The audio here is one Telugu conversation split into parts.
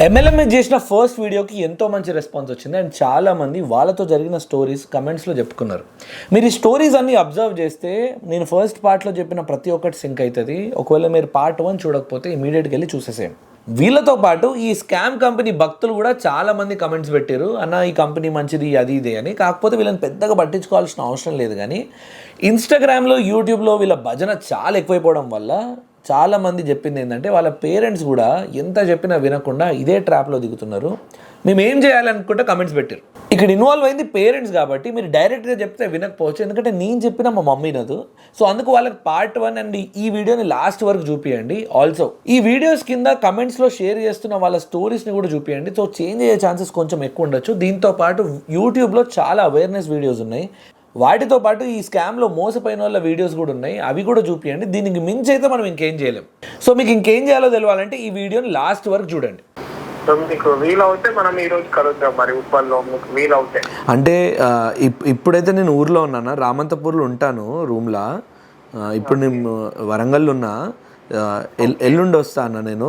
ఎంఎల్ఎంఏ చేసిన ఫస్ట్ వీడియోకి ఎంతో మంచి రెస్పాన్స్ వచ్చింది అండ్ చాలామంది వాళ్ళతో జరిగిన స్టోరీస్ కమెంట్స్లో చెప్పుకున్నారు. మీరు ఈ స్టోరీస్ అన్నీ అబ్జర్వ్ చేస్తే నేను ఫస్ట్ పార్ట్లో చెప్పిన ప్రతి ఒక్కటి సింక్ అవుతుంది. ఒకవేళ మీరు పార్ట్ 1 చూడకపోతే ఇమీడియట్గా వెళ్ళి చూసేసేయండి. వీళ్ళతో పాటు ఈ స్కామ్ కంపెనీ భక్తులు కూడా చాలామంది కమెంట్స్ పెట్టారు, అన్న ఈ కంపెనీ మంచిది అది ఇదే అని. కాకపోతే వీళ్ళని పెద్దగా పట్టించుకోవాల్సిన అవసరం లేదు. కానీ ఇన్స్టాగ్రామ్లో యూట్యూబ్లో వీళ్ళ భజన చాలా ఎక్కువైపోవడం వల్ల చాలామంది చెప్పింది ఏంటంటే వాళ్ళ పేరెంట్స్ కూడా ఎంత చెప్పినా వినకుండా ఇదే ట్రాప్లో దిగుతున్నారు. మేము ఏం చేయాలనుకుంటే కమెంట్స్ పెట్టారు. ఇక్కడ ఇన్వాల్వ్ అయింది పేరెంట్స్ కాబట్టి మీరు డైరెక్ట్గా చెప్తే వినకపోవచ్చు, ఎందుకంటే నేను చెప్పిన మా మమ్మీ నదు. సో అందుకు వాళ్ళకి పార్ట్ 1 అండ్ ఈ వీడియోని లాస్ట్ వరకు చూపియండి. ఆల్సో ఈ వీడియోస్ కింద కమెంట్స్లో షేర్ చేస్తున్న వాళ్ళ స్టోరీస్ని కూడా చూపియండి. సో చేంజ్ అయ్యే ఛాన్సెస్ కొంచెం ఎక్కువ ఉండొచ్చు. దీంతో పాటు యూట్యూబ్లో చాలా అవేర్నెస్ వీడియోస్ ఉన్నాయి, వాటితో పాటు ఈ స్కామ్లో మోసపోయిన వాళ్ళ వీడియోస్ కూడా ఉన్నాయి, అవి కూడా చూపియండి. దీనికి మించి అయితే మనం ఇంకేం చేయలేం. సో మీకు ఇంకేం చేయాలో తెలియాలంటే ఈ వీడియోని లాస్ట్ వరకు చూడండి. మీకు వీలవుతే మనం ఈ రోజు కలుద్దాం. మరి ఉప్పల్లో మీకు వీలవుతే అంటే ఇప్పుడైతే నేను ఊర్లో ఉన్నాను, రామంతపూర్లో ఉంటాను రూమ్లో. ఇప్పుడు నేను వరంగల్లో ఉన్నా. ఎల్లుండి వస్తా అన్న, నేను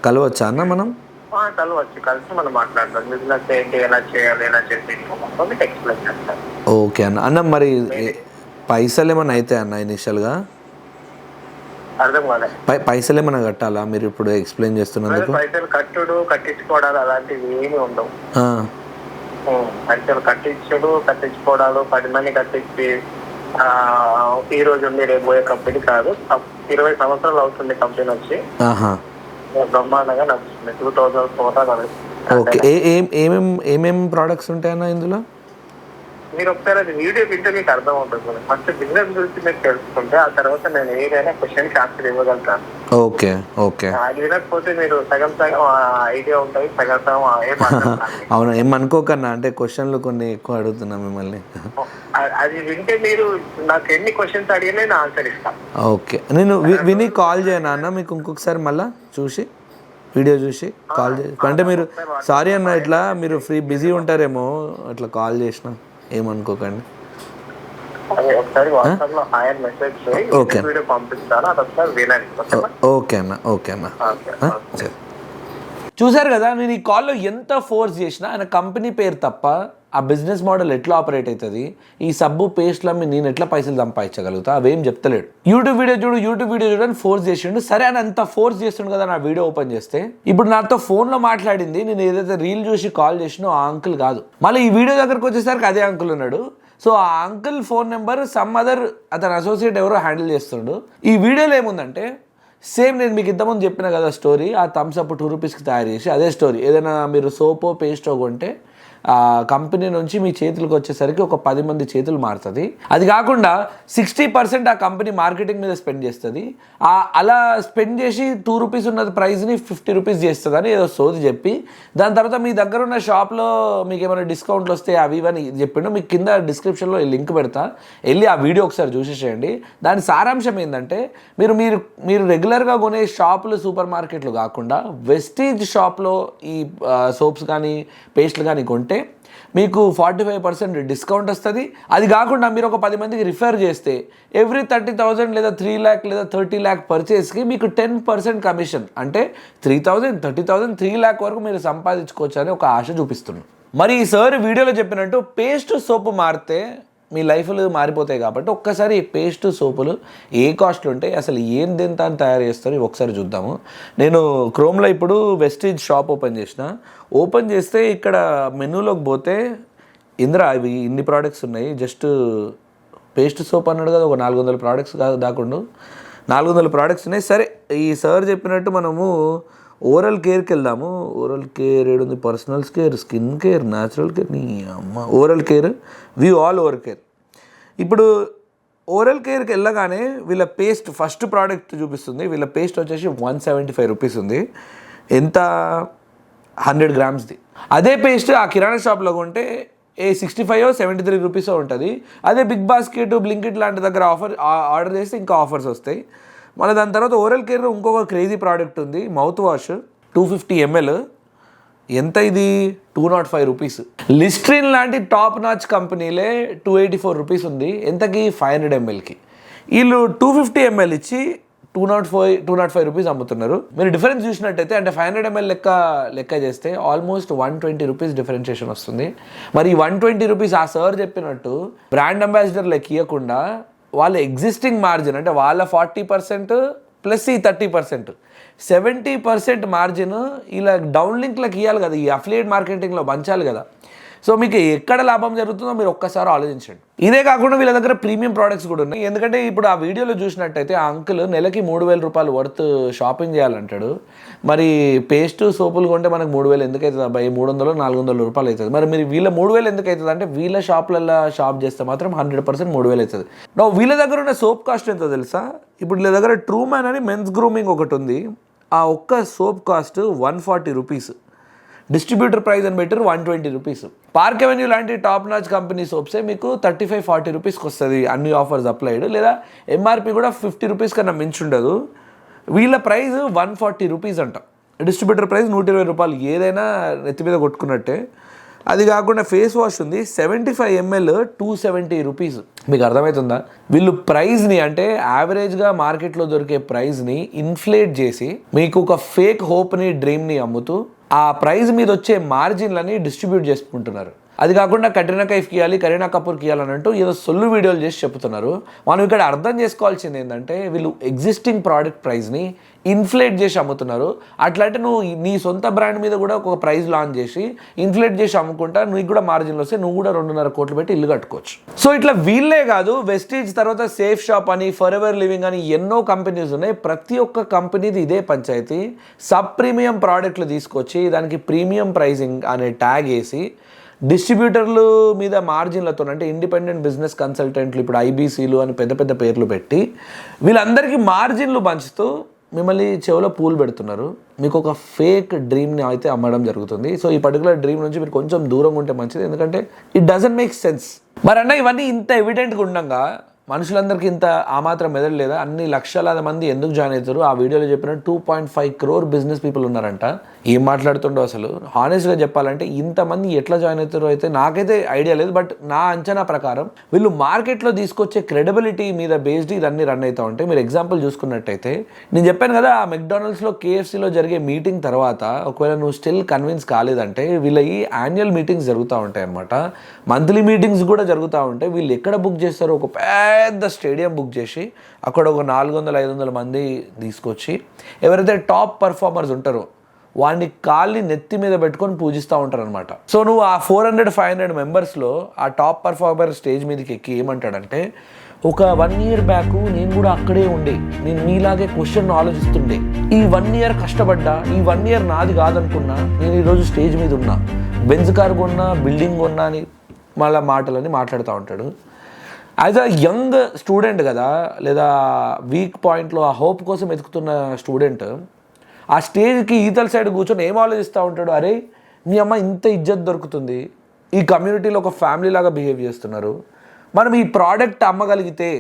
కలవచ్చా అన్న? మనం కలవచ్చు, కలిసి మనం మాట్లాడదాం. బిజినెస్ ఏంటి, ఎలా చేయాలి, ఎలా చేసి ఎక్స్ప్లెయిన్ చేస్తాను. ఓకే అన్న. అన్న మరి పైసలు ఏమన్నా అయితే అన్న ఇనిషియల్గా అర్థం కాలే. పైసలు ఏమైనా కట్టాలా మీరు ఇప్పుడు ఎక్స్ప్లెయిన్ చేస్తున్నందుకు? పైసలు కట్టించుకోవడాలు అలాంటివి ఏమి ఉండవు. పైసలు కట్టించుకోవడాలు 10 మంది కట్టించి ఈ రోజు ఉంది రేపు పోయే కంపెనీ కాదు. 20 సంవత్సరాలు అవుతుంది కంపెనీ వచ్చి, బ్రహ్మాండంగా నడుస్తుంది. 2004 ఓకే. ఏమేం ప్రోడక్ట్స్ ఉంటాయన్నా ఇందులో? మీరు ఒకసారి అది వీడియో వింటే మీకు అర్థం ఉంటుంది. ఫస్ట్ బిజినెస్ గురించి మీరు తెలుసుకుంటే ఆ తర్వాత నేను ఏదైనా క్వశ్చన్కి ఆన్సర్ ఇవ్వగలుగుతాను. Okay okay. అది వినకపోతే మీరు సగం ఐడియా ఉంటుంది, సగం అవును, ఏమనుకోకన్నా. అంటే క్వశ్చన్లు కొన్ని ఎక్కువ అడుగుతున్నా మిమ్మల్ని. అది వింటే మీరు నాకు ఎన్ని క్వశ్చన్స్ అడిగినా నేను ఆన్సర్ ఇస్తాను. ఓకే. నేను విని కాల్ చేయనా అన్న మీకు ఇంకొకసారి? మళ్ళీ చూసి వీడియో చూసి కాల్ చేసి, అంటే మీరు సారీ అన్న, ఇట్లా మీరు బిజీ ఉంటారేమో అట్లా కాల్ చేసిన, ఏమనుకోకండి. ఓకే అన్న, ఓకే అన్న. చూసారు కదా, నేను ఈ కాల్లో ఎంత ఫోర్స్ చేసినా ఆయన కంపెనీ పేరు తప్ప ఆ బిజినెస్ మోడల్ ఎట్లా ఆపరేట్ అవుతుంది, ఈ సబ్బు పేస్ట్లో నేను ఎట్లా పైసలు సంపాదించగలుగుతా అవేం చెప్తలేడు. యూట్యూబ్ వీడియో చూడని ఫోర్స్ చేసిండు. సరే అని అంత ఫోర్స్ చేస్తుండు కదా, నా వీడియో ఓపెన్ చేస్తే ఇప్పుడు నాతో ఫోన్లో మాట్లాడింది నేను ఏదైతే రీల్ చూసి కాల్ చేసినో ఆ అంకుల్ కాదు. మళ్ళీ ఈ వీడియో దగ్గరకు వచ్చేసరికి అదే అంకుల్ ఉన్నాడు. సో ఆ uncle phone number some other అతను అసోసియేట్ ఎవరో హ్యాండిల్ చేస్తుండు. ఈ వీడియోలో ఏముందంటే సేమ్ నేను మీకు ఇంతకుముందు చెప్పిన కదా స్టోరీ, ఆ థమ్స్ అప్ 2 రూపీస్కి తయారు చేసి అదే స్టోరీ. ఏదైనా మీరు సోపో పేస్టో కొంటే ఆ కంపెనీ నుంచి మీ చేతులకు వచ్చేసరికి ఒక 10 మంది చేతులు మారుతుంది. అది కాకుండా 60% ఆ కంపెనీ మార్కెటింగ్ మీద స్పెండ్ చేస్తుంది. అలా స్పెండ్ చేసి 2 రూపీస్ ఉన్న ప్రైస్ని 50 రూపీస్ చేస్తుంది అని ఏదో సోది చెప్పి, దాని తర్వాత మీ దగ్గర ఉన్న షాప్లో మీకు ఏమైనా డిస్కౌంట్లు వస్తే అవి ఇవని చెప్పిండు. మీకు కింద డిస్క్రిప్షన్లో లింక్ పెడతా, వెళ్ళి ఆ వీడియో ఒకసారి చూసేసేయండి. దాని సారాంశం ఏంటంటే మీరు రెగ్యులర్గా కొనే షాపులు, సూపర్ మార్కెట్లు కాకుండా వెస్టీజ్ షాప్లో ఈ సోప్స్ కానీ పేస్ట్లు కానీ కొంటే మీకు 45% డిస్కౌంట్ వస్తుంది. అది కాకుండా మీరు ఒక 10 మందికి రిఫర్ చేస్తే ఎవ్రీ 30,000 లేదా 3 lakh లేదా 30 lakh పర్చేస్కి మీకు 10% కమిషన్, అంటే 3,000, 30,000, 3 lakh వరకు మీరు సంపాదించుకోవచ్చు అని ఒక ఆశ చూపిస్తున్నాం. మరి ఈ సార్ వీడియోలో చెప్పినట్టు పేస్ట్ సోపు మారితే మీ లైఫ్లు మారిపోతాయి. కాబట్టి ఒక్కసారి ఈ పేస్ట్ సోపులు ఏ కాస్ట్లు ఉంటాయి, అసలు ఏం దేంత అని తయారు చేస్తారు ఒకసారి చూద్దాము. నేను క్రోమ్లో ఇప్పుడు వెస్టీజ్ షాప్ ఓపెన్ చేస్తే ఇక్కడ మెనూలోకి పోతే ఇంద్రా ఇవి ఇన్ని ప్రోడక్ట్స్ ఉన్నాయి. జస్ట్ పేస్ట్ సోప్ అన్నాడు కదా, ఒక 400 ప్రోడక్ట్స్ దాకుండా 400 ప్రోడక్ట్స్ ఉన్నాయి. సరే, ఈ సార్ చెప్పినట్టు మనము ఓరల్ కేర్కి వెళ్దాము. ఓరల్ కేర్ ఏడుంది? Personals care, skin care, natural care, నీ అమ్మ oral care, all over care. ఇప్పుడు ఓరల్ కేర్కి వెళ్ళగానే వీళ్ళ పేస్ట్ ఫస్ట్ ప్రోడక్ట్ చూపిస్తుంది. వీళ్ళ పేస్ట్ వచ్చేసి 175 రూపీస్ ఉంది. ఎంత? 100 grams. అదే పేస్ట్ ఆ కిరాణా షాప్లో కొంటే 65 or 73 రూపీస్ ఉంటుంది. అదే బిగ్ బాస్కెట్, బ్లింకిట్ లాంటి దగ్గర ఆర్డర్ చేస్తే ఇంకా ఆఫర్స్ వస్తాయి. మళ్ళీ దాని తర్వాత ఓరల్ కేర్ ఇంకొక క్రేజీ ప్రోడక్ట్ ఉంది, మౌత్ వాష్ 250 ml. ఎంత ఇది? 205 రూపీస్. లిస్ట్రిన్ లాంటి టాప్ నాచ్ కంపెనీలే 284 రూపీస్ ఉంది. ఎంతకి? 500 mlకి. వీళ్ళు 250 ml ఇచ్చి 205 రూపీస్ అమ్ముతున్నారు. మీరు డిఫరెన్స్ చూసినట్టయితే అంటే 500 ml లెక్క చేస్తే ఆల్మోస్ట్ 120 రూపీస్ డిఫరెన్షియేషన్ వస్తుంది. మరి 120 రూపీస్ ఆ సార్ చెప్పినట్టు బ్రాండ్ అంబాసిడర్ లెక్క ఇవ్వకుండా వాళ్ళ ఎగ్జిస్టింగ్ మార్జిన్ అంటే వాళ్ళ 40% ప్లస్ ఈ 30% 70% మార్జిన్ ఇలా డౌన్ లింక్లకు ఇవ్వాలి కదా, ఈ అఫిలియేట్ మార్కెటింగ్లో పంచాలి కదా. సో మీకు ఎక్కడ లాభం జరుగుతుందో మీరు ఒక్కసారి ఆలోచించండి. ఇదే కాకుండా వీళ్ళ దగ్గర ప్రీమియం ప్రోడక్ట్స్ కూడా ఉన్నాయి. ఎందుకంటే ఇప్పుడు ఆ వీడియోలో చూసినట్టయితే ఆ అంకుల్ నెలకి 3,000 రూపాయలు వర్త్ షాపింగ్ చేయాలంటాడు. మరి పేస్ట్ సోపులు కొంటే మనకు 3,000 ఎందుకు అవుతుంది అబ్బాయి, 300-400 రూపాయలు అవుతుంది. మరి మీరు వీళ్ళ 3,000 ఎందుకు అవుతుంది అంటే వీళ్ళ షాప్లలో షాప్ చేస్తే మాత్రం 100% 3,000 అవుతుంది. వీళ్ళ దగ్గర ఉన్న సోప్ కాస్ట్ ఎంతో తెలుసా? ఇప్పుడు వీళ్ళ దగ్గర ట్రూ మ్యాన్ అని మెన్స్ గ్రూమింగ్ ఒకటి ఉంది. ఆ ఒక్క soap cost 140 rupees. Distributor price అని పెట్టారు 120 రూపీస్. పార్క్ అవెన్యూ లాంటి టాప్ నాచ్ కంపెనీ సోప్సే మీకు 35-40 రూపీస్కి వస్తుంది అన్ని ఆఫర్స్ అప్లైడ్, లేదా ఎంఆర్పి కూడా 50 రూపీస్ కన్నా మించి ఉండదు. వీళ్ళ ప్రైస్ 140 రూపీస్ అంట, డిస్ట్రిబ్యూటర్ ప్రైస్ 120 రూపాయలు. ఏదైనా నెత్తి మీద కొట్టుకున్నట్టే. అది కాకుండా ఫేస్ వాష్ ఉంది 75 ml 270 రూపీస్. మీకు అర్థమవుతుందా? వీళ్ళు ప్రైస్ని అంటే యావరేజ్గా మార్కెట్లో దొరికే ప్రైస్ని ఇన్ఫ్లేట్ చేసి మీకు ఒక ఫేక్ హోప్ని డ్రీమ్ని అమ్ముతూ ఆ ప్రైస్ మీద వచ్చే మార్జిన్లని డిస్ట్రిబ్యూట్ చేసుకుంటున్నారు. అది కాకుండా కట్రీనా కైఫ్కి ఇవ్వాలి, కరీనా కపూర్కి ఇవ్వాలని అంటూ ఏదో సొల్లు వీడియోలు చేసి చెప్తున్నారు. మనం ఇక్కడ అర్థం చేసుకోవాల్సింది ఏంటంటే వీళ్ళు ఎగ్జిస్టింగ్ ప్రోడక్ట్ ప్రైస్ని ఇన్ఫ్లేట్ చేసి అమ్ముతున్నారు. అట్లా అంటే నువ్వు నీ సొంత బ్రాండ్ మీద కూడా ఒక ప్రైస్ లాంచ్ చేసి ఇన్ఫ్లేట్ చేసి అమ్ముకుంటా నీకు కూడా మార్జిన్లు వస్తే నువ్వు కూడా 2.5 కోట్లు పెట్టి ఇల్లు కట్టుకోవచ్చు. సో ఇట్లా వీళ్ళే కాదు, వెస్టీజ్ తర్వాత సేఫ్ షాప్ అని, ఫర్ ఎవర్ లివింగ్ అని ఎన్నో కంపెనీస్ ఉన్నాయి. ప్రతి ఒక్క కంపెనీది ఇదే పంచాయతీ. సబ్ ప్రీమియం ప్రోడక్ట్లు తీసుకొచ్చి దానికి ప్రీమియం ప్రైసింగ్ అనే ట్యాగ్ వేసి డిస్ట్రిబ్యూటర్లు మీద మార్జిన్లతో అంటే ఇండిపెండెంట్ బిజినెస్ కన్సల్టెంట్లు, ఇప్పుడు ఐబీసీలు అని పెద్ద పెద్ద పేర్లు పెట్టి వీళ్ళందరికీ మార్జిన్లు పంచుతూ మిమ్మల్ని చెవిలో పూలు పెడుతున్నారు. మీకు ఒక ఫేక్ డ్రీమ్ని అయితే అమ్మడం జరుగుతుంది. సో ఈ పర్టికులర్ డ్రీమ్ నుంచి మీరు కొంచెం దూరంగా ఉంటే మంచిది, ఎందుకంటే ఇట్ డజంట్ మేక్ సెన్స్. మరి అన్న ఇవన్నీ ఇంత ఎవిడెంట్గా ఉండగా మనుషులందరికీ ఇంత ఆ మాత్రం మెదడు లేదా? అన్ని లక్షలాది మంది ఎందుకు జాయిన్ అవుతారు? ఆ వీడియోలో చెప్పిన 2.5 crore బిజినెస్ పీపుల్ ఉన్నారంట. ఏం మాట్లాడుతుండో అసలు హానెస్ట్గా చెప్పాలంటే ఇంతమంది ఎట్లా జాయిన్ అవుతారో అయితే నాకైతే ఐడియా లేదు. బట్ నా అంచనా ప్రకారం వీళ్ళు మార్కెట్లో తీసుకొచ్చే క్రెడిబిలిటీ మీద బేస్డ్ ఇదన్నీ రన్ అవుతూ ఉంటాయి. మీరు ఎగ్జాంపుల్ చూసుకున్నట్టయితే నేను చెప్పాను కదా, ఆ మెక్డానల్డ్స్లో KFCలో జరిగే మీటింగ్ తర్వాత ఒకవేళ నువ్వు స్టిల్ కన్విన్స్ కాలేదంటే వీళ్ళ ఈ యాన్యువల్ మీటింగ్స్ జరుగుతూ ఉంటాయి అనమాట. మంత్లీ మీటింగ్స్ కూడా జరుగుతూ ఉంటాయి. వీళ్ళు ఎక్కడ బుక్ చేస్తారో ఒక పెద్ద స్టేడియం బుక్ చేసి అక్కడ ఒక 400-500 మంది తీసుకొచ్చి ఎవరైతే టాప్ పర్ఫార్మర్స్ ఉంటారో వాడిని కాళ్ళని నెత్తి మీద పెట్టుకొని పూజిస్తూ ఉంటారు అనమాట. సో నువ్వు ఆ 400-500 మెంబర్స్లో ఆ టాప్ పర్ఫార్మర్ స్టేజ్ మీదకి ఎక్కి ఏమంటాడంటే, ఒక 1 year బ్యాక్ నేను కూడా అక్కడే ఉండే, నేను మీలాగే క్వశ్చన్ ఆలోచిస్తుండే, ఈ 1 year కష్టపడ్డా, ఈ 1 year నాది కాదనుకున్నా, నేను ఈరోజు స్టేజ్ మీద ఉన్నా, బెంజ్ కార్ కొన్నా, బిల్డింగ్ కొన్నా అని మళ్ళీ మాటలని మాట్లాడుతూ ఉంటాడు. యాజ్ అ యంగ్ స్టూడెంట్ కదా, లేదా వీక్ పాయింట్లో ఆ హోప్ కోసం వెతుకుతున్న స్టూడెంట్ ఆ స్టేజ్కి ఈతల సైడ్ కూర్చొని ఏం ఆలోచిస్తూ ఉంటాడు, అరే నీ అమ్మ ఇంత ఇజ్జత్ దొరుకుతుంది, ఈ కమ్యూనిటీలో ఒక ఫ్యామిలీ లాగా బిహేవ్ చేస్తున్నారు, మనం ఈ ప్రోడక్ట్ అమ్మగలిగితే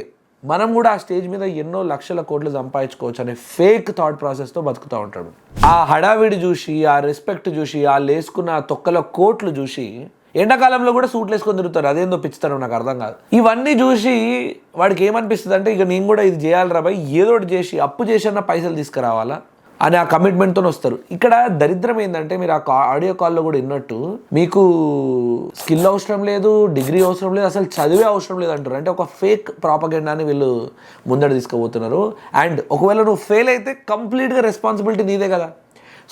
మనం కూడా ఆ స్టేజ్ మీద ఎన్నో లక్షల కోట్లు సంపాదించుకోవచ్చు అనే ఫేక్ థాట్ ప్రాసెస్తో బతుకుతూ ఉంటాడు. ఆ హడావిడి చూసి, ఆ రెస్పెక్ట్ చూసి, ఆ లేసుకున్న తొక్కల కోట్లు చూసి ఎండాకాలంలో కూడా సూట్లు వేసుకొని తిరుగుతారు. అదేందో పిచ్చుతారు, నాకు అర్థం కాదు. ఇవన్నీ చూసి వాడికి ఏమనిపిస్తుంది అంటే, ఇక నేను కూడా ఇది చేయాలి రాబాయ్, ఏదో ఒకటి చేసి అప్పు చేసిన పైసలు తీసుకురావాలా అని ఆ కమిట్మెంట్తో వస్తారు. ఇక్కడ దరిద్రం ఏంటంటే, మీరు ఆ ఆడియో కాల్లో కూడా విన్నట్టు మీకు స్కిల్ అవసరం లేదు, డిగ్రీ అవసరం లేదు, అసలు చదివే అవసరం లేదు అంటారు. అంటే ఒక ఫేక్ ప్రాపగెండాని వీళ్ళు ముందర తీసుకుపోతున్నారు. అండ్ ఒకవేళ నువ్వు ఫెయిల్ అయితే కంప్లీట్గా రెస్పాన్సిబిలిటీ నీదే కదా.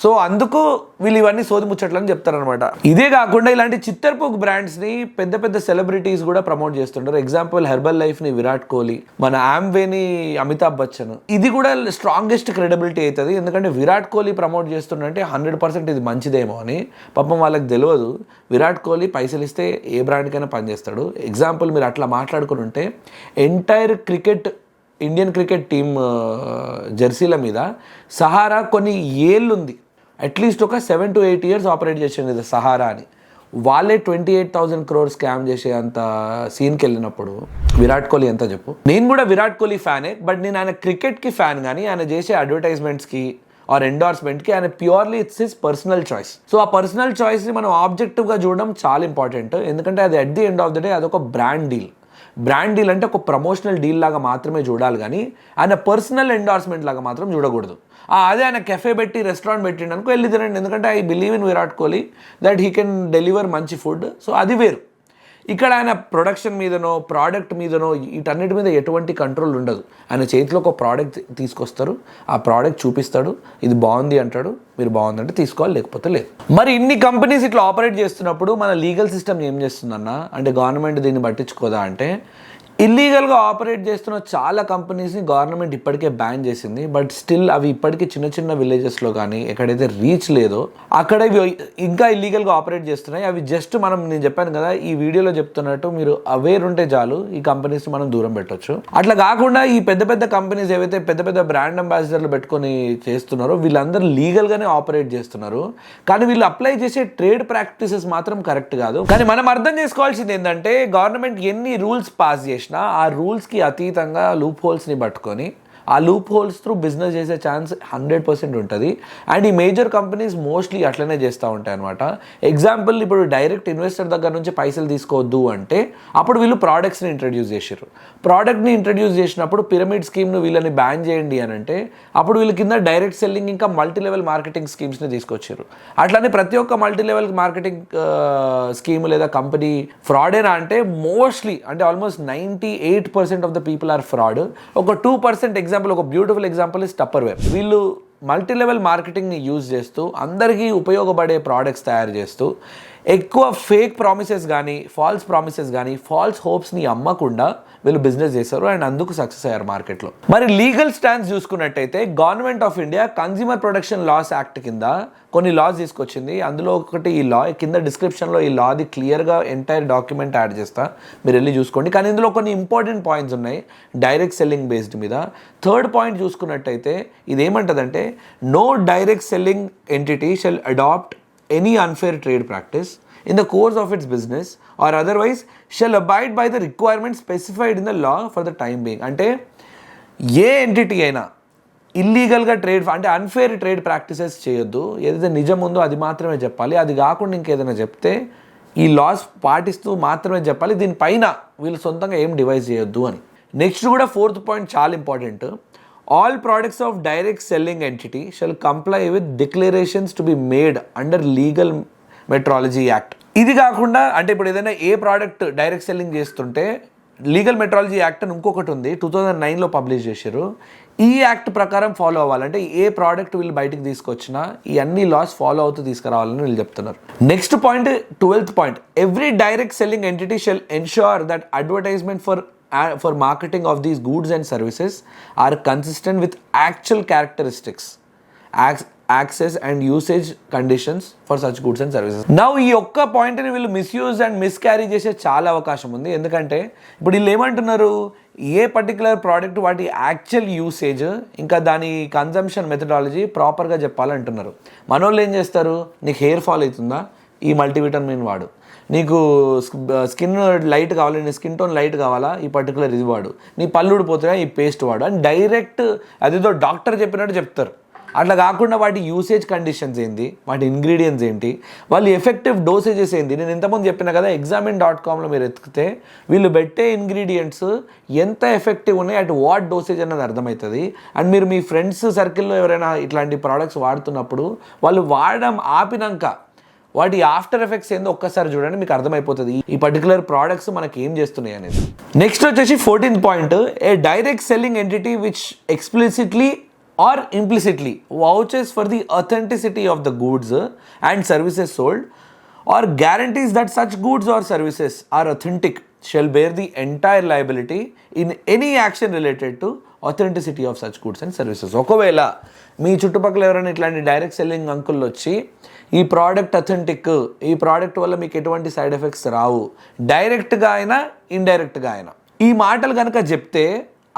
సో అందుకు వీళ్ళు ఇవన్నీ సోది ముచ్చట్లని చెప్తారనమాట. ఇదే కాకుండా ఇలాంటి చిత్తర్పుక్ బ్రాండ్స్ని పెద్ద పెద్ద సెలబ్రిటీస్ కూడా ప్రమోట్ చేస్తుంటారు. ఎగ్జాంపుల్ హెర్బల్ లైఫ్ని విరాట్ కోహ్లీ, మన ఆమ్వేని అమితాబ్ బచ్చన్. ఇది కూడా స్ట్రాంగెస్ట్ క్రెడిబిలిటీ అవుతుంది. ఎందుకంటే విరాట్ కోహ్లీ ప్రమోట్ చేస్తుంటే 100% ఇది మంచిదేమో అని. పాపం వాళ్ళకి తెలియదు విరాట్ కోహ్లీ పైసలు ఇస్తే ఏ బ్రాండ్కైనా పనిచేస్తాడు. ఎగ్జాంపుల్ మీరు అట్లా మాట్లాడుకుని ఉంటే ఎంటైర్ ఇండియన్ క్రికెట్ టీమ్ జెర్సీల మీద సహారా కొన్ని ఏళ్ళు ఉంది, అట్లీస్ట్ ఒక 7 to 8 years ఆపరేట్ చేసింది ఇది సహారా అని. వాళ్ళే 28,000 crore స్కామ్ చేసే అంత సీన్కి వెళ్ళినప్పుడు విరాట్ కోహ్లీ ఎంత చెప్పు. నేను కూడా విరాట్ కోహ్లీ ఫ్యానే, బట్ నేను ఆయన క్రికెట్కి ఫ్యాన్, కానీ ఆయన చేసే అడ్వర్టైజ్మెంట్స్కి ఆర్ ఎండార్స్మెంట్కి ఆయన purely it's his personal choice. So ఆ పర్సనల్ చాయిస్ని మనం ఆబ్జెక్టివ్గా చూడడం చాలా ఇంపార్టెంట్. ఎందుకంటే అది at the end of the day అదొక బ్రాండ్ డీల్. బ్రాండ్ డీల్ అంటే ఒక ప్రమోషనల్ డీల్ లాగా మాత్రమే చూడాలి, కానీ ఆయన పర్సనల్ ఎండార్స్మెంట్ లాగా మాత్రం చూడకూడదు. అదే ఆయన కెఫే పెట్టి రెస్టారెంట్ పెట్టిండు అనుకో వెళ్ళి తినండి, ఎందుకంటే I believe in Virat Kohli that he can deliver మంచి ఫుడ్. సో అది వేరు. ఇక్కడ ఆయన ప్రొడక్షన్ మీదనో ప్రోడక్ట్ మీదనో వీటన్నిటి మీద ఎటువంటి కంట్రోల్ ఉండదు. ఆయన చేతిలో ఒక ప్రోడక్ట్ తీసుకొస్తారు, ఆ ప్రోడక్ట్ చూపిస్తాడు, ఇది బాగుంది అంటాడు, మీరు బాగుందంటే తీసుకోవాలి, లేకపోతే లేదు. మరి ఇన్ని కంపెనీస్ ఇట్లా ఆపరేట్ చేస్తున్నప్పుడు మన లీగల్ సిస్టమ్ ఏం చేస్తుందన్న అంటే గవర్నమెంట్ దీన్ని పట్టించుకోదా అంటే, ఇల్లీగల్గా ఆపరేట్ చేస్తున్న చాలా కంపెనీస్ని గవర్నమెంట్ ఇప్పటికే బ్యాన్ చేసింది. బట్ స్టిల్ అవి ఇప్పటికీ చిన్న చిన్న విలేజెస్లో కానీ ఎక్కడైతే రీచ్ లేదో అక్కడ ఇంకా ఇల్లీగల్గా ఆపరేట్ చేస్తున్నాయి. అవి జస్ట్ నేను చెప్పాను కదా ఈ వీడియోలో చెప్తున్నట్టు, మీరు అవేర్ ఉంటే చాలు ఈ కంపెనీస్ మనం దూరం పెట్టొచ్చు. అట్లా కాకుండా ఈ పెద్ద పెద్ద కంపెనీస్ ఏవైతే పెద్ద పెద్ద బ్రాండ్ అంబాసిడర్లు పెట్టుకొని చేస్తున్నారో వీళ్ళందరూ లీగల్గానే ఆపరేట్ చేస్తున్నారు, కానీ వీళ్ళు అప్లై చేసే ట్రేడ్ ప్రాక్టీసెస్ మాత్రం కరెక్ట్ కాదు. కానీ మనం అర్థం చేసుకోవాల్సింది ఏంటంటే, గవర్నమెంట్ ఎన్ని రూల్స్ పాస్ చేసినా ఆ రూల్స్కి అతీతంగా లూప్ హోల్స్ని పట్టుకొని ఆ లూప్ హోల్స్ త్రూ బిజినెస్ చేసే ఛాన్స్ 100% ఉంటుంది. అండ్ ఈ మేజర్ కంపెనీస్ మోస్ట్లీ అట్లనే చేస్తూ ఉంటాయి అనమాట. ఎగ్జాంపుల్, ఇప్పుడు డైరెక్ట్ ఇన్వెస్టర్ దగ్గర నుంచి పైసలు తీసుకోవద్దు అంటే అప్పుడు వీళ్ళు ప్రోడక్ట్స్ని ఇంట్రడ్యూస్ చేశారు. ప్రోడక్ట్ని ఇంట్రడ్యూస్ చేసినప్పుడు పిరమిడ్ స్కీమ్ను వీళ్ళని బ్యాన్ చేయండి అని అంటే అప్పుడు వీళ్ళ కింద డైరెక్ట్ సెల్లింగ్ ఇంకా మల్టీ లెవెల్ మార్కెటింగ్ స్కీమ్స్ని తీసుకొచ్చారు. అట్లానే ప్రతి ఒక్క మల్టీ లెవెల్ మార్కెటింగ్ స్కీమ్ లేదా కంపెనీ ఫ్రాడేనా అంటే మోస్ట్లీ అంటే almost 98% of the people are fraud. ఒక 2% ఒక బ్యూటిఫుల్ ఎగ్జాంపుల్ ఇస్ టప్పర్వేర్. వీళ్ళు మల్టీ లెవెల్ మార్కెటింగ్ని యూజ్ చేస్తూ అందరికీ ఉపయోగపడే ప్రోడక్ట్స్ తయారు చేస్తూ ఎక్కువ ఫేక్ ప్రామిసెస్ కానీ ఫాల్స్ ప్రామిసెస్ కానీ ఫాల్స్ హోప్స్ని అమ్మకుండా వీళ్ళు బిజినెస్ చేశారు అండ్ అందుకు సక్సెస్ అయ్యారు మార్కెట్లో. మరి లీగల్ స్టాండ్స్ చూసుకున్నట్టయితే government of India consumer protection laws act కింద కొన్ని లాస్ తీసుకొచ్చింది. అందులో ఒకటి ఈ లా, కింద డిస్క్రిప్షన్లో ఈ లాది క్లియర్గా ఎంటైర్ డాక్యుమెంట్ యాడ్ చేస్తా, మీరు వెళ్ళి చూసుకోండి. కానీ ఇందులో కొన్ని ఇంపార్టెంట్ పాయింట్స్ ఉన్నాయి డైరెక్ట్ సెల్లింగ్ బేస్డ్ మీద. థర్డ్ పాయింట్ చూసుకున్నట్టయితే ఇదేమంటుందంటే, no direct selling entity shall adopt any unfair trade practice in the course of its business or otherwise shall abide by the requirements specified in the law for the time being. అంటే ఏ ఎంటిటీ అయినా ఇల్లీగల్గా ట్రేడ్ అంటే అన్ఫేర్ ట్రేడ్ ప్రాక్టీసెస్ చేయొద్దు. ఏదైతే నిజం ఉందో అది మాత్రమే చెప్పాలి. అది కాకుండా ఇంకేదైనా చెప్తే ఈ లాస్ పాటిస్తూ మాత్రమే చెప్పాలి. దీనిపైన వీళ్ళు సొంతంగా ఏం డివైజ్ చేయొద్దు అని. నెక్స్ట్ కూడా ఫోర్త్ పాయింట్ చాలా important. All products of direct selling entity shall comply with declarations to be made under Legal Metrology Act. ఇది కాకుండా అంటే ఇప్పుడు ఏదైనా ఏ ప్రోడక్ట్ డైరెక్ట్ సెల్లింగ్ చేస్తుంటే లీగల్ మెట్రాలజీ యాక్ట్ అని ఇంకొకటి ఉంది, 2009లో పబ్లిష్ చేశారు. ఈ యాక్ట్ ప్రకారం ఫాలో అవ్వాలంటే ఏ ప్రోడక్ట్ వీళ్ళు బయటకు తీసుకొచ్చినా ఈ అన్ని లాస్ ఫాలో అవుతూ తీసుకురావాలని వీళ్ళు చెప్తున్నారు. Next point 12th point, every direct selling entity shall ensure that advertisement for marketing of these goods and services are consistent with actual characteristics, access and usage conditions for such goods and services. Now ఈ ఒక్క పాయింట్ని వీళ్ళు మిస్యూజ్ అండ్ మిస్క్యారీ చేసే చాలా అవకాశం ఉంది. ఎందుకంటే ఇప్పుడు వీళ్ళు ఏమంటున్నారు, ఏ పర్టికులర్ ప్రోడక్ట్ వాటి యాక్చువల్ యూసేజ్ ఇంకా దాని కన్జంప్షన్ మెథడాలజీ ప్రాపర్గా చెప్పాలంటున్నారు. మనోళ్ళు ఏం చేస్తారు, నీకు హెయిర్ ఫాల్ అవుతుందా, ఈ మల్టీవిటమిన్ వాడు, నీకు స్కిన్ లైట్ కావాలి, నీ స్కిన్ టోన్ లైట్ కావాలా, ఈ పర్టికులర్ ఇది వాడు, నీ పళ్ళు ఊడిపోతున్నా ఈ పేస్ట్ వాడు అని డైరెక్ట్ అదేదో డాక్టర్ చెప్పినట్టు చెప్తారు. అట్లా కాకుండా వాటి యూసేజ్ కండిషన్స్ ఏంటి, వాటి ఇంగ్రీడియంట్స్ ఏంటి, వాళ్ళు ఎఫెక్టివ్ డోసేజెస్ ఏంటి. నేను ఇంతకుముందు చెప్పిన కదా, examine.comలో మీరు ఎత్తికితే వీళ్ళు పెట్టే ఇంగ్రీడియంట్స్ ఎంత ఎఫెక్టివ్ ఉన్నాయి, అటు వాట్ డోసేజ్ అన్నది అర్థమవుతుంది. అండ్ మీరు మీ ఫ్రెండ్స్ సర్కిల్లో ఎవరైనా ఇట్లాంటి ప్రోడక్ట్స్ వాడుతున్నప్పుడు వాళ్ళు వాడడం ఆపినాక వాటి ఆఫ్టర్ ఎఫెక్ట్స్ ఏందో ఒక్కసారి చూడండి, మీకు అర్థమైపోతుంది ఈ పర్టికులర్ ప్రోడక్ట్స్ మనకి ఏం చేస్తున్నాయి అనేది. నెక్స్ట్ వచ్చేసి 14th point, A direct selling entity which explicitly or implicitly vouches for the authenticity of the goods and services sold or guarantees that such goods or services are authentic shall bear the entire liability in any action related to authenticity of such goods and services. ఒకవేళ మీ చుట్టుపక్కల ఎవరైనా ఇట్లాంటి డైరెక్ట్ సెల్లింగ్ అంకుల్ వచ్చి ఈ ప్రోడక్ట్ అథెంటిక్, ఈ ప్రోడక్ట్ వల్ల మీకు ఎటువంటి సైడ్ ఎఫెక్ట్స్ రావు, డైరెక్ట్గా అయినా ఇండైరెక్ట్గా అయినా ఈ మాటలు కనుక చెప్తే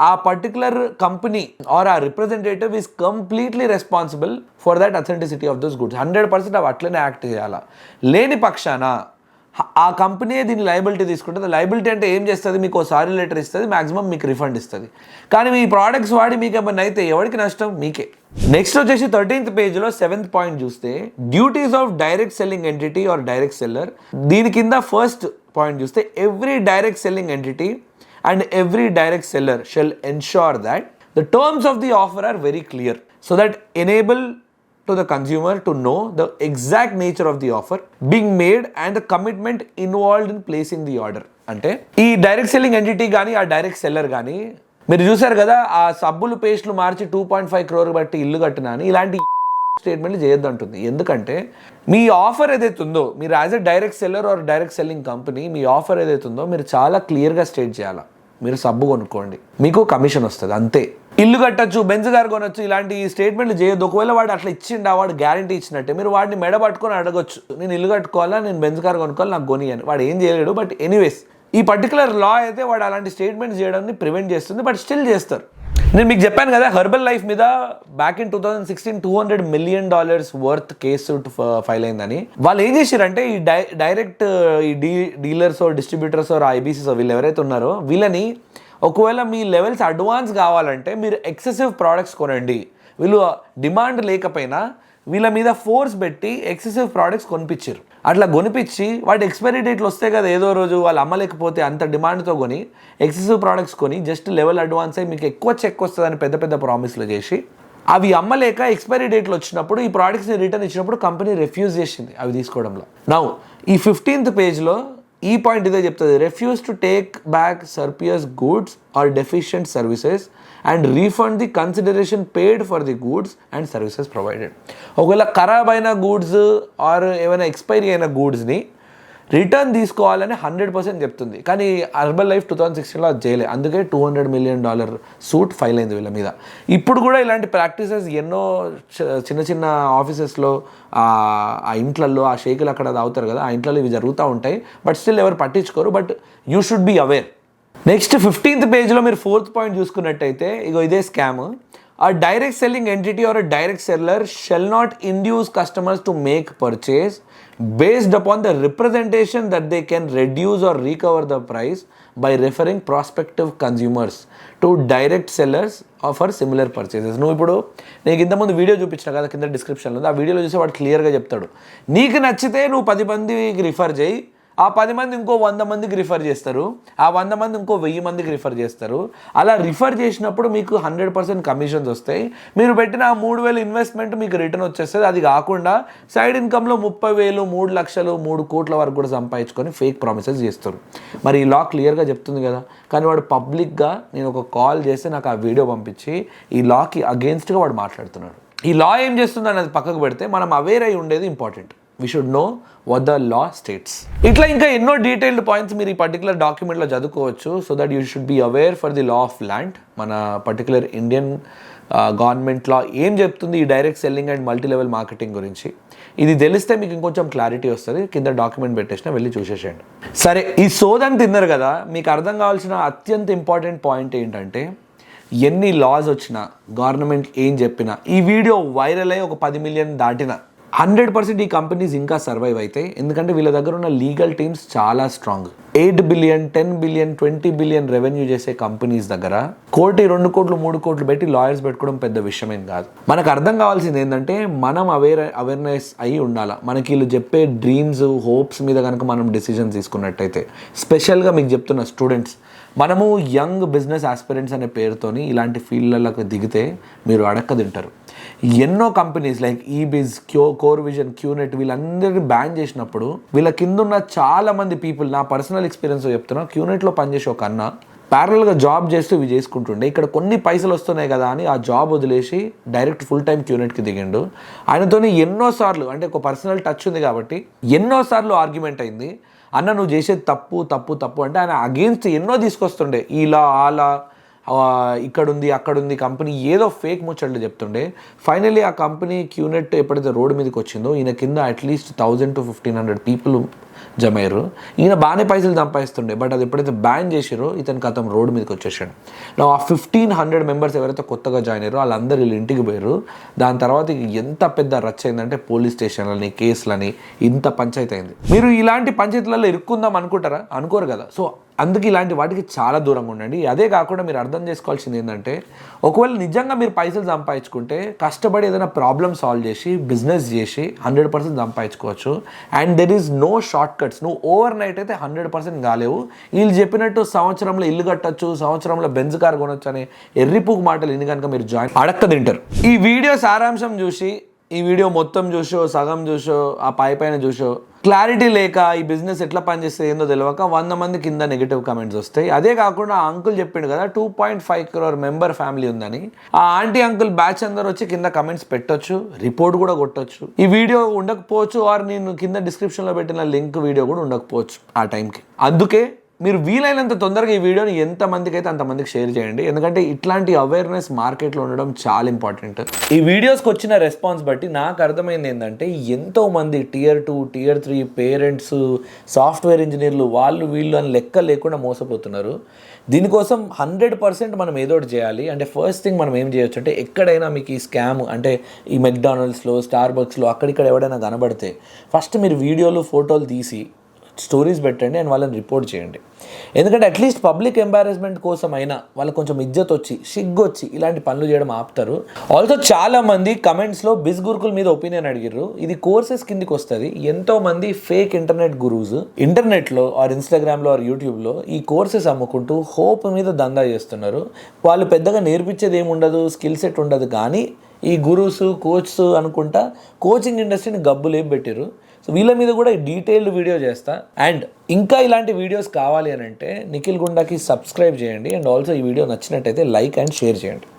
ఆ పర్టికులర్ కంపెనీ ఆర్ ఆ representative is completely responsible for that authenticity of those goods. 100% అవి అట్లనే యాక్ట్ చేయాలా. లేని పక్షాన ఆ కంపెనీ దీన్ని లయబిలిటీ తీసుకుంటుంది. లయబిలిటీ అంటే ఏం చేస్తుంది, మీకు సారీ లెటర్ ఇస్తుంది, మ్యాక్సిమం మీకు రిఫండ్ ఇస్తుంది. కానీ మీ ప్రోడక్ట్స్ వాడి మీకు ఏమన్నా అయితే ఎవరికి నష్టం, మీకే. నెక్స్ట్ వచ్చేసి 13th పేజ్లో 7th పాయింట్ చూస్తే, duties of direct selling entity or direct seller. దీని కింద ఫస్ట్ పాయింట్ చూస్తే, every direct selling entity and every direct seller shall ensure that the terms of the offer are very clear so that enable to the consumer to know the exact nature of the offer being made and the commitment involved in placing the order. అంటే ఈ డైరెక్ట్ సెల్లింగ్ ఎంటిటీ కానీ ఆ డైరెక్ట్ సెల్లర్ కానీ మీరు చూసారు కదా, ఆ సబ్బులు పేస్టులు మార్చి 2.5 crore బట్టి ఇల్లు కట్టినా అని ఇలాంటి స్టేట్మెంట్లు చేయొద్దు అంటుంది. ఎందుకంటే మీ ఆఫర్ ఏదైతే ఉందో, మీరు as a direct seller or direct selling company మీ ఆఫర్ ఏదైతే ఉందో మీరు చాలా క్లియర్గా స్టేట్ చేయాలి. మీరు సబ్బు కొనుక్కోండి, మీకు కమిషన్ వస్తుంది, అంతే. ఇల్లు కట్టచ్చు, బెంజ్ కార్ కొనొచ్చు, ఇలాంటి స్టేట్మెంట్లు చేయొద్దు. ఒకవేళ వాడు అట్లా ఇచ్చిండా, వాడు గ్యారంటీ ఇచ్చినట్టే మీరు వాడిని మెడ పట్టుకొని అడగొచ్చు, నేను ఇల్లు కట్టుకోవాలా, నేను బెంజ్ కార్ కొనుక్కోవాలి, నాకు కొని అని. వాడు ఏం చేయలేడు. బట్ ఎనీవేస్ ఈ పర్టికులర్ లా అయితే వాడు అలాంటి స్టేట్మెంట్స్ చేయడాన్ని ప్రివెంట్ చేస్తుంది, బట్ స్టిల్ చేస్తారు. నేను మీకు చెప్పాను కదా, హెర్బల్ లైఫ్ మీద back in 2016 $200 million worth case file అయిందని. వాళ్ళు ఏం చేశారంటే ఈ డైరెక్ట్ ఈ డీలర్స్ డిస్ట్రిబ్యూటర్స్ ఐబీసీస్ వీళ్ళు ఎవరైతే ఉన్నారో వీళ్ళని, ఒకవేళ మీ లెవెల్స్ అడ్వాన్స్ కావాలంటే మీరు ఎక్సెసివ్ ప్రోడక్ట్స్ కొనండి, వీళ్ళు డిమాండ్ లేకపోయినా వీళ్ళ మీద ఫోర్స్ పెట్టి ఎక్సెసివ్ ప్రోడక్ట్స్ కొనిపించారు. అట్లా కొనిపించి వాటి ఎక్స్పైరీ డేట్లు వస్తే కదా ఏదో రోజు వాళ్ళు అమ్మలేకపోతే అంత డిమాండ్తో కొని ఎక్సెసివ్ ప్రోడక్ట్స్ కొని జస్ట్ లెవెల్ అడ్వాన్స్ అయ్యి మీకు ఎక్కువ చెక్ వస్తుందని పెద్ద పెద్ద ప్రామిస్లు చేసి అవి అమ్మలేక ఎక్స్పైరీ డేట్లు వచ్చినప్పుడు ఈ ప్రోడక్ట్స్ని రిటర్న్ ఇచ్చినప్పుడు కంపెనీ రిఫ్యూజ్ చేసింది అవి తీసుకోవడంలో. నౌ ఈ 15th పేజ్లో ఈ పాయింట్ ఇదే చెప్తుంది, refuse to take back surplus goods or deficient services and refund the consideration paid for the goods and services provided. ఒకవేళ ఖరాబ్ అయిన గూడ్స్ ఆర్ ఏమైనా ఎక్స్పైరీ అయిన గూడ్స్ని రిటర్న్ తీసుకోవాలని 100% చెప్తుంది. కానీ హెర్బల్ లైఫ్ 2016లో అది చేయలేదు, అందుకే $200 million సూట్ ఫైల్ అయింది వీళ్ళ మీద. ఇప్పుడు కూడా ఇలాంటి ప్రాక్టీసెస్ ఎన్నో చిన్న చిన్న ఆఫీసెస్లో ఆ ఇంట్లల్లో ఆ షేకులు అక్కడ తాగుతారు కదా, ఆ ఇంట్లో ఇవి జరుగుతూ ఉంటాయి. బట్ స్టిల్ ఎవరు పట్టించుకోరు. But you should be aware. Next 15th పేజ్లో మీరు 4th పాయింట్ చూసుకున్నట్టయితే ఇగో ఇదే scam. A direct selling entity or a direct seller shall not induce customers to make purchase based upon the representation that they can reduce or recover the price by referring prospective consumers to direct sellers for similar purchases. నువ్వు ఇప్పుడు నీకు ఇంతకుముందు వీడియో చూపించిన కదా కింద డిస్క్రిప్షన్లో, ఆ వీడియోలో చూసి వాడు క్లియర్గా చెప్తాడు, నీకు నచ్చితే నువ్వు 10 మందికి రిఫర్ చేయి, ఆ 10 మంది ఇంకో 100 మందికి రిఫర్ చేస్తారు, ఆ 100 మంది ఇంకో 1000 మందికి రిఫర్ చేస్తారు. అలా రిఫర్ చేసినప్పుడు మీకు 100% కమిషన్స్ వస్తాయి. మీరు పెట్టిన ఆ 3000 ఇన్వెస్ట్మెంట్ మీకు రిటర్న్ వచ్చేస్తుంది. అది కాకుండా సైడ్ ఇన్కమ్లో 30,000, 3 లక్షలు, 3 కోట్ల వరకు కూడా సంపాదించుకొని ఫేక్ ప్రామిసెస్ చేస్తారు. మరి ఈ లా క్లియర్గా చెప్తుంది కదా, కానీ వాడు పబ్లిక్గా నేను ఒక కాల్ చేస్తే నాకు ఆ వీడియో పంపించి ఈ లాకి అగేన్స్ట్గా వాడు మాట్లాడుతున్నాడు. ఈ లా ఏం చేస్తుంది అనేది పక్కకు పెడితే మనం అవేర్ అయి ఉండేది important. We should know what the law states. ఇట్లా ఇంకా ఎన్నో డీటెయిల్డ్ పాయింట్స్ మీరు ఈ పర్టికులర్ డాక్యుమెంట్లో చదువుకోవచ్చు. So that you should be aware for the law of land. మన పర్టికులర్ ఇండియన్ గవర్నమెంట్ లా ఏం చెప్తుంది ఈ direct selling and multi level marketing గురించి, ఇది తెలిస్తే మీకు ఇంకొంచెం క్లారిటీ వస్తుంది. కింద డాక్యుమెంట్ పెట్టేసిన వెళ్ళి చూసేసేయండి. సరే, ఈ సోదని తిన్నారు కదా, మీకు అర్థం కావాల్సిన అత్యంత ఇంపార్టెంట్ పాయింట్ ఏంటంటే ఎన్ని లాస్ వచ్చినా గవర్నమెంట్ ఏం చెప్పినా ఈ వీడియో వైరల్ అయ్యి ఒక 10 million దాటినా 100% ఈ కంపెనీస్ ఇంకా సర్వైవ్ అవుతాయి. ఎందుకంటే వీళ్ళ దగ్గర ఉన్న లీగల్ టీమ్స్ చాలా strong. 8 billion, 10 billion, 20 billion revenue చేసే కంపెనీస్ దగ్గర 1 కోటి, 2 కోట్లు, 3 కోట్లు పెట్టి లాయర్స్ పెట్టుకోవడం పెద్ద విషయమేం కాదు. మనకు అర్థం కావాల్సింది ఏంటంటే మనం అవేర్నెస్ అయి ఉండాలి. మనకి వీళ్ళు చెప్పే డ్రీమ్స్, హోప్స్ మీద కనుక మనం డెసిజన్ తీసుకున్నట్టయితే, స్పెషల్గా మీకు చెప్తున్న స్టూడెంట్స్, మనము యంగ్ బిజినెస్ ఆస్పిరెంట్స్ అనే పేరుతోని ఇలాంటి ఫీల్డ్లకు దిగితే మీరు అడక్క తింటారు. ఎన్నో companies like Ebiz, Core Vision, QNet వీళ్ళందరినీ బ్యాన్ చేసినప్పుడు వీళ్ళ కింద ఉన్న చాలా మంది పీపుల్, నా పర్సనల్ ఎక్స్పీరియన్స్ చెప్తున్నా, క్యూనెట్లో పనిచేసే ఒక అన్న ప్యారల్గా జాబ్ చేస్తూ ఇవి చేసుకుంటుండే, ఇక్కడ కొన్ని పైసలు వస్తున్నాయి కదా అని ఆ జాబ్ వదిలేసి డైరెక్ట్ ఫుల్ టైం క్యూనెట్కి దిగిండు. ఆయనతోని ఎన్నోసార్లు, అంటే ఒక పర్సనల్ టచ్ ఉంది కాబట్టి ఎన్నోసార్లు ఆర్గ్యుమెంట్ అయింది. అన్న నువ్వు చేసేది తప్పు తప్పు తప్పు అంటే ఆయన అగేన్స్ట్ ఎన్నో తీసుకొస్తుండే, ఇలా అలా ఇక్కడుంది అక్కడుంది కంపెనీ ఏదో ఫేక్ ముచ్చట్లు చెప్తుండే. ఫైనలీ ఆ కంపెనీ క్యూనెట్ ఎప్పుడైతే రోడ్డు మీదకి వచ్చిందో ఈయన కింద అట్లీస్ట్ 1000 to 1500 పీపుల్ జమ అయ్యారు. ఈయన బాగానే పైసలు సంపాదిస్తుండే. బట్ అది ఎప్పుడైతే బ్యాన్ చేసారో ఇతను కథం రోడ్డు మీదకి వచ్చేసాడు. ఆ 1500 మెంబర్స్ ఎవరైతే కొత్తగా జాయిన్ అయ్యారో వాళ్ళందరూ వీళ్ళు ఇంటికి పోయారు. దాని తర్వాత ఎంత పెద్ద రచ్చ అయిందంటే పోలీస్ స్టేషన్లని, కేసులని, ఇంత పంచాయతీ అయింది. మీరు ఇలాంటి పంచాయతీలలో ఇరుక్కుందాం అనుకుంటారా? అనుకోరు కదా. సో అందుకే ఇలాంటి వాటికి చాలా దూరంగా ఉండండి. అదే కాకుండా మీరు అర్థం చేసుకోవాల్సింది ఏంటంటే, ఒకవేళ నిజంగా మీరు పైసలు సంపాదించుకుంటే కష్టపడి ఏదైనా ప్రాబ్లమ్ సాల్వ్ చేసి బిజినెస్ చేసి 100% సంపాదించుకోవచ్చు. And there is no short shortcuts. నువ్వు ఓవర్ నైట్ అయితే 100% కాలేవు. వీళ్ళు చెప్పినట్టు సంవత్సరంలో ఇల్లు కట్టచ్చు, సంవత్సరంలో బెంజ్ కార్ కొనొచ్చు అనే ఎర్రిపుకు మాటలు ఇన్ని కనుక మీరు జాయిన్ అడక్క తింటారు. ఈ వీడియో సారాంశం చూసి, ఈ వీడియో మొత్తం చూసో, సగం చూసో, ఆ పైన చూసో క్లారిటీ లేక ఈ బిజినెస్ ఎట్లా పనిచేస్తే ఏందో తెలియక 100 మంది కింద నెగిటివ్ కామెంట్స్ వస్తాయి. అదే కాకుండా ఆ అంకుల్ చెప్పిండు కదా 2.5 crore మెంబర్ ఫ్యామిలీ ఉందని. ఆ ఆంటీ అంకుల్ బ్యాచ్ అందరూ వచ్చి కింద కమెంట్స్ పెట్టొచ్చు, రిపోర్ట్ కూడా కొట్టొచ్చు. ఈ వీడియో ఉండకపోవచ్చు, ఆర్ నేను కింద డిస్క్రిప్షన్లో పెట్టిన లింక్ వీడియో కూడా ఉండకపోవచ్చు ఆ టైంకి. అందుకే మీరు వీలైనంత తొందరగా ఈ వీడియోని ఎంతమందికి అయితే అంతమందికి షేర్ చేయండి. ఎందుకంటే ఇట్లాంటి అవేర్నెస్ మార్కెట్లో ఉండడం చాలా ఇంపార్టెంట్. ఈ వీడియోస్కి వచ్చిన రెస్పాన్స్ బట్టి నాకు అర్థమైంది ఏంటంటే ఎంతోమంది Tier 2, Tier 3 పేరెంట్స్, సాఫ్ట్వేర్ ఇంజనీర్లు, వాళ్ళు వీళ్ళు అని లెక్క లేకుండా మోసపోతున్నారు. దీనికోసం 100% మనం ఏదో ఒకటి చేయాలి. అంటే ఫస్ట్ థింగ్ మనం ఏం చేయొచ్చు అంటే, ఎక్కడైనా మీకు ఈ స్కామ్ అంటే ఈ మెక్డానల్డ్స్లో, స్టార్బక్స్లో అక్కడిక్కడ ఎవడైనా కనబడితే ఫస్ట్ మీరు వీడియోలు, ఫోటోలు తీసి స్టోరీస్ పెట్టండి అండ్ వాళ్ళని రిపోర్ట్ చేయండి. ఎందుకంటే అట్లీస్ట్ పబ్లిక్ ఎంబారస్మెంట్ కోసం అయినా వాళ్ళకి కొంచెం ఇజ్జత్ వచ్చి, సిగ్గొచ్చి ఇలాంటి పనులు చేయడం ఆపుతారు. ఆల్సో చాలామంది కమెంట్స్లో బిజ్ గురుకుల్ మీద ఒపీనియన్ అడిగారు. ఇది కోర్సెస్ కిందికి వస్తుంది. ఎంతోమంది ఫేక్ ఇంటర్నెట్ గురూస్ ఇంటర్నెట్లో ఆర్ ఇన్స్టాగ్రామ్లో ఆర్ యూట్యూబ్లో ఈ కోర్సెస్ అమ్ముకుంటూ హోప్ మీద దందా చేస్తున్నారు. వాళ్ళు పెద్దగా నేర్పించేది ఏముండదు, స్కిల్ సెట్ ఉండదు, కానీ ఈ గురూస్, కోచ్స్ అనుకుంటా కోచింగ్ ఇండస్ట్రీని గబ్బులేం పెట్టారు. సో వీళ్ళ మీద కూడా డీటెయిల్డ్ వీడియో చేస్తా. అండ్ ఇంకా ఇలాంటి వీడియోస్ కావాలి అని అంటే నిఖిల్ గుండాకి సబ్స్క్రైబ్ చేయండి. అండ్ ఆల్సో ఈ వీడియో నచ్చినట్టయితే లైక్ అండ్ షేర్ చేయండి.